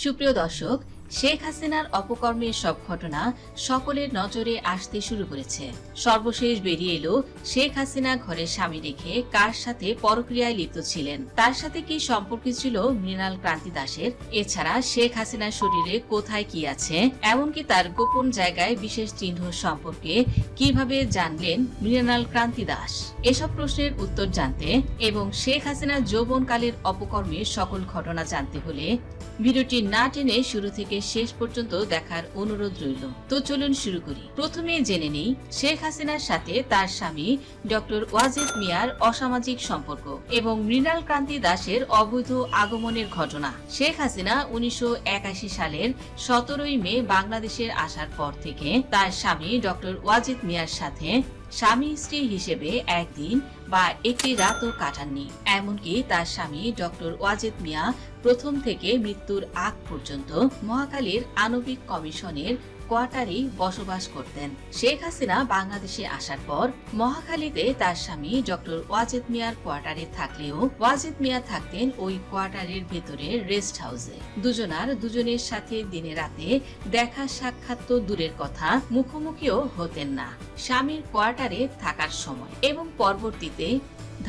সুপ্রিয় দর্শক, শেখ হাসিনার অপকর্মের সব ঘটনা সকলের নজরে আসতে শুরু করেছে। সর্বশেষ বেরিয়ে এলো শেখ হাসিনা ঘরে স্বামী রেখে কার সাথে পরক্রিয়ায় লিপ্ত ছিলেন, তার সাথে কি সম্পর্ক ছিল মৃণাল ক্রান্তি দাসের, এছাড়া শেখ হাসিনার শরীরে কোথায় কি আছে, এমনকি তার গোপন জায়গায় বিশেষ চিহ্ন সম্পর্কে কিভাবে জানলেন মৃণাল ক্রান্তি দাস। এসব প্রশ্নের উত্তর জানতে এবং শেখ হাসিনার যৌবনকালের অপকর্মের সকল ঘটনা জানতে হলে ভিডিওটি না টেনে শুরু থেকে শেষ পর্যন্ত দেখার অনুরোধ রইল। তো চলুন শুরু করি। প্রথমে জেনে নেই শেখ হাসিনার সাথে তার স্বামী ডক্টর ওয়াজেদ মিয়ার অসামাজিক সম্পর্ক এবং মৃণাল ক্রান্তি দাসের অবৈধ আগমনের ঘটনা। শেখ হাসিনা 1981 সালের 17 মে বাংলাদেশের আসার পর থেকে তার স্বামী ডক্টর ওয়াজেদ মিয়ার সাথে স্বামী স্ত্রী হিসেবে একদিন বা একটি রাতও কাটাননি। এমনকি তার স্বামী ডক্টর ওয়াজেদ মিয়া প্রথম থেকে মৃত্যুর আগ পর্যন্ত মহাখালীর আণবিক কমিশনের কোয়ার্টারে বসবাস করতেন। শেখ হাসিনা বাংলাদেশে আসার পর মহাখালীতে তার স্বামী ডক্টর ওয়াজেদ মিয়ার কোয়ার্টারে থাকলেও ওয়াজেদ মিয়া থাকতেন ওই কোয়ার্টারের ভেতরে রেস্ট হাউসে। দুজনের সাথে দিনে রাতে দেখা সাক্ষাৎ তো দূরের কথা, মুখোমুখিও হতেন না স্বামীর কোয়ার্টারে থাকার সময়। এবং পরবর্তীতে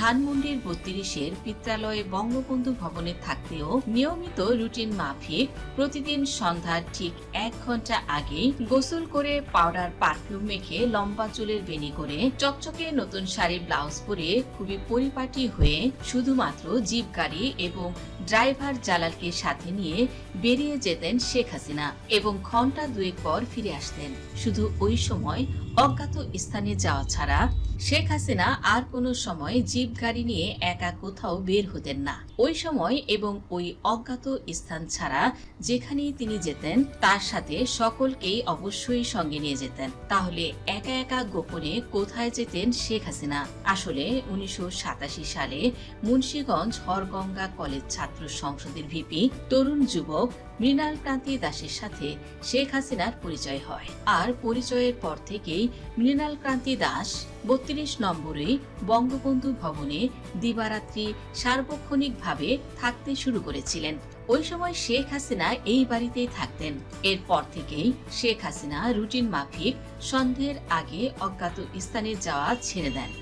ধানমন্ডির 32-এর পিত্রালয়ে বঙ্গবন্ধু ভবনে থাকতেও নিয়মিত রুটিন মাফিক প্রতিদিন সন্ধ্যার ঠিক 1 ঘন্টা আগে গোসল করে পাউডার পারফিউম মেখে লম্বা চুলের বেনি করে চকচকে নতুন শাড়ি ব্লাউজ পরে খুবই পরিপাটি হয়ে শুধুমাত্র জিপ গাড়ি এবং ড্রাইভার জালালকে সাথে নিয়ে বেরিয়ে যেতেন শেখ হাসিনা এবং ঘন্টা 2 পর ফিরে আসতেন। শুধু ওই সময় অজ্ঞাত স্থানে যাওয়া ছাড়া শেখ হাসিনা আর কোনো সময় জিপ গাড়ি নিয়ে একা কোথাও বের হতেন না। ওই সময় এবং ওই অজ্ঞাত স্থান ছাড়া যেখানেই তিনি যেতেন তার সাথে সকলকেই অবশ্যই সঙ্গে নিয়ে যেতেন। তাহলে একা একা গোপনে কোথায় যেতেন শেখ হাসিনা? আসলে 1987 সালে মুন্সিগঞ্জ হরগঙ্গা কলেজ ছাত্র সংসদের ভিপি তরুণ যুবক মৃণাল ক্রান্তি দাসের সাথে শেখ হাসিনার পরিচয় হয়। আর পরিচয়ের পর থেকেই মৃণাল ক্রান্তি দাস 32 নম্বরে বঙ্গবন্ধু ভবনে দিবারাত্রি সার্বক্ষণিকভাবে থাকতে শুরু করেছিলেন। ওই সময় শেখ হাসিনা এই বাড়িতেই থাকতেন। এরপর থেকেই শেখ হাসিনা রুটিন মাফিক সন্ধ্যের আগে অজ্ঞাত স্থানে যাওয়া ছেড়ে দেন।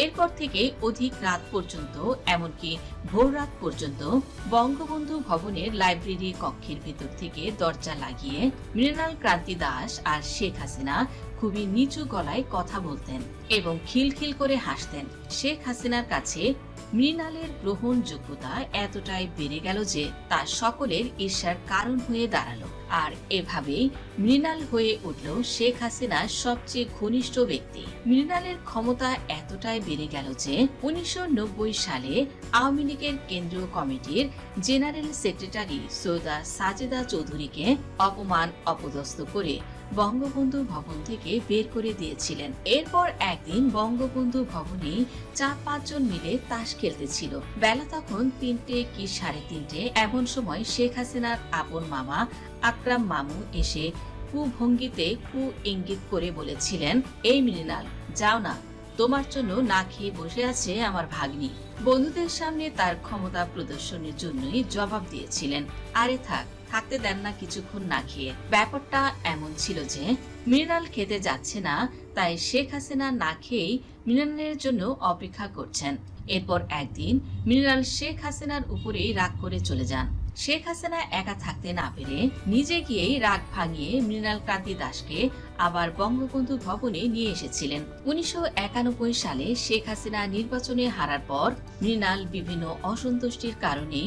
এরপর থেকে অধিক রাত পর্যন্ত, এমনকি ভোর রাত পর্যন্ত বঙ্গবন্ধু ভবনের লাইব্রেরি কক্ষের ভেতর থেকে দরজা লাগিয়ে মৃণাল ক্রান্তি দাস আর শেখ হাসিনা খুবই নিচু গলায় কথা বলতেন এবং খিলখিল করে হাসতেন। শেখ হাসিনার কাছে মৃণালের গ্রহণযোগ্যতা এতটাই বেড়ে গেল যে তা সকলের ঈর্ষার কারণ হয়ে দাঁড়ালো। আর এভাবেই মৃণাল হয়ে উঠল শেখ হাসিনার সবচেয়ে ঘনিষ্ঠ ব্যক্তি। মৃণালের ক্ষমতা এতটাই বেড়ে গেল যে 1990 সালে আওয়ামী লীগের কেন্দ্রীয় কমিটির জেনারেল সেক্রেটারি সৈয়দা সাজেদা চৌধুরীকে অপমান অপদস্থ করে বঙ্গবন্ধু ভবন থেকে বের করে দিয়েছিলেন। এরপর একদিন বঙ্গবন্ধু ভবনে 4-5 জন মিলে তাস খেলতেছিল। বেলা তখন 3টে কি 3:30। এমন সময় শেখ হাসিনার আপন মামা আকরাম মামু এসে কুভঙ্গিতে ইঙ্গিত করে বলেছিলেন, এই মৃণাল, যাও না, তোমার জন্য না খেয়ে বসে আছে আমার ভাগ্নি। বন্ধুদের সামনে তার ক্ষমতা প্রদর্শনের জন্যই জবাব দিয়েছিলেন, আরে থাকতে দেন না কিছুক্ষণ না খেয়ে। ব্যাপারটা এমন ছিল যে মৃণাল খেতে যাচ্ছে না, তাই শেখ হাসিনা না খেয়েই মৃণালের জন্য অপেক্ষা করছেন। এরপর একদিন মৃণাল শেখ হাসিনার উপরেই রাগ করে চলে যান। শেখ হাসিনা একা থাকতে না পেরে নিজে গিয়েই রাগ ভাঙিয়ে মৃণাল ক্রান্তি দাসকে আবার বঙ্গবন্ধু ভবনে নিয়ে এসেছিলেন। 1991 সালে শেখ হাসিনা নির্বাচনে হারার পর মৃণাল বিভিন্ন অসন্তুষ্টির কারণে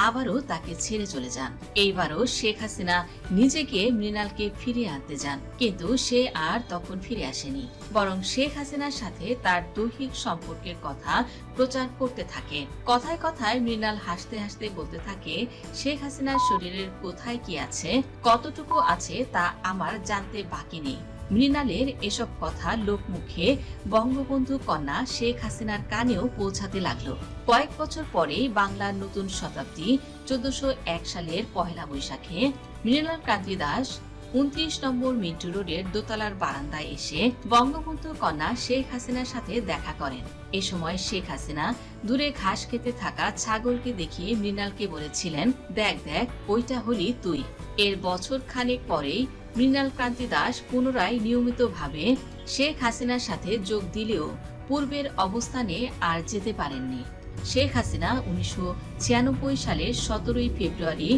আবারও তাকে ছেড়ে চলে যান। এইবারও শেখ হাসিনা নিজে গিয়ে মৃণালকে ফিরিয়ে আনতে যান, কিন্তু সে আর তখন ফিরে আসেনি, বরং শেখ হাসিনার সাথে তার দৈহিক সম্পর্কের কথা প্রচার করতে থাকে। কথায় কথায় মৃণাল হাসতে হাসতে বলতে থাকে, শেখ হাসিনার শরীরের কোথায় কি আছে, কতটুকু আছে তা আমার জানতে বাকি নেই। মৃণালের এসব কথা লোকমুখে বঙ্গবন্ধু কন্যা শেখ হাসিনার কানেও পৌঁছাতে লাগলো। কয়েক বছর পরে বাংলার নতুন শতাব্দী 1401 সালের 1 বৈশাখে মৃণাল ক্রান্তি দাস 29 নম্বর মিন্টু রোডের দোতলার বারান্দায় এসে বঙ্গবন্ধুর কন্যা শেখ হাসিনার সাথে দেখা করেন। এ সময় শেখ হাসিনা দূরে ঘাস খেতে থাকা ছাগলকে দেখিয়ে মৃণালকে বলেছিলেন, দেখ দেখ ওইটা হলি তুই। এর বছর খানেক পরেই মৃণাল কান্তি দাস পুনরায় নিয়মিতভাবে শেখ হাসিনার সাথে যোগ দিলেও পূর্বের অবস্থানে আর যেতে পারেননি। শেখ হাসিনা 1996 সালের 17 ফেব্রুয়ারি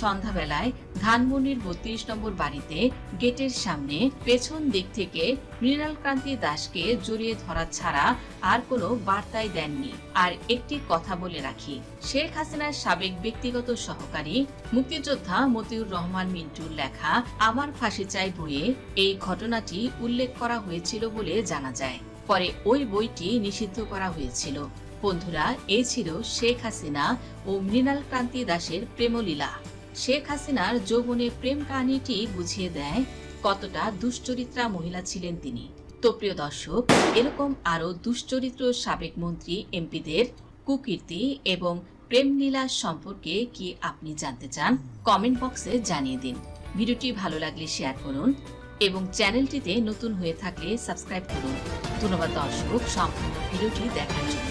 সন্ধ্যাবেলায় ধানমন্ডির 32 নম্বর বাড়িতে গেটের সামনে পেছন দিক থেকে মৃণাল কান্তি দাসকে জড়িয়ে ধরা ছাড়া আর কোনো বার্তাই দেননি। আর একটি কথা বলে রাখি, শেখ হাসিনার সাবেক ব্যক্তিগত সহকারী মুক্তিযোদ্ধা মতিউর রহমান মিন্টুর লেখা আমার ফাঁসি চাই বইয়ে এই ঘটনাটি উল্লেখ করা হয়েছিল বলে জানা যায়। পরে ওই বইটি নিষিদ্ধ করা হয়েছিল। বন্ধুরা, এই ছিল শেখ হাসিনা ও মৃণাল কান্তি দাসের প্রেমলীলা। শেখ হাসিনার যৌবনে প্রেম কাহিনীটি বুঝিয়ে দেয় কতটা দুশ্চরিত্রা মহিলা ছিলেন তিনি। তো প্রিয় দর্শক, এরকম আরো দুশ্চরিত্র সাবেক মন্ত্রী এমপিদের কুকীর্তি এবং প্রেমলীলা সম্পর্কে কি আপনি জানতে চান? কমেন্ট বক্সে জানিয়ে দিন। ভিডিওটি ভালো লাগলে শেয়ার করুন এবং চ্যানেলটিতে নতুন হয়ে থাকলে সাবস্ক্রাইব করুন। ধন্যবাদ দর্শক সম্পূর্ণ ভিডিওটি দেখার জন্য।